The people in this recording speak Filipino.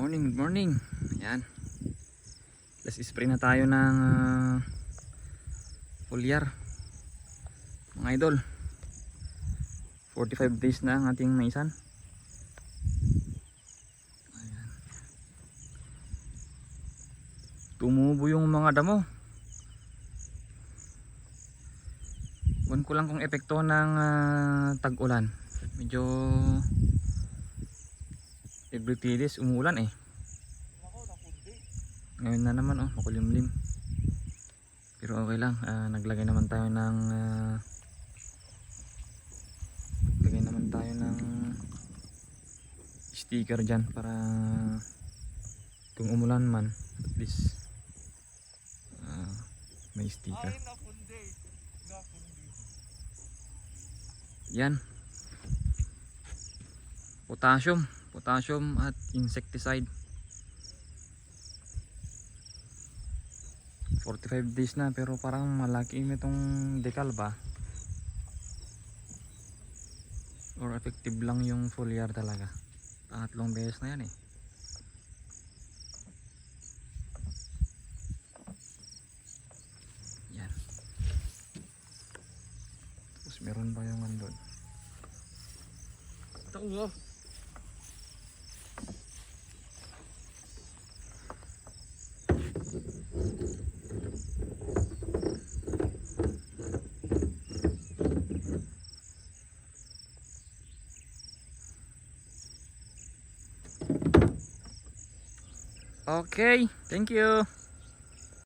Morning, good morning. Ayan. Let's spray na tayo ng foliar. Mga idol. 45 days na ang ating maisan. Ayan. Tumubo yung mga damo. Buwan ko lang kung epekto ng tag-ulan. Medyo every 3 days umuulan eh. Ngayon na naman makulimlim. Pero okay lang, naglagay naman tayo ng sticker dyan para kung umulan man at least may sticker. Yan, potassium at insecticide. 45 days na pero parang malaki itong decal ba, or effective lang yung foliar talaga. Pangatlong beses na yan eh. Yan. Tapos meron pa yung andun. Ito okay, thank you.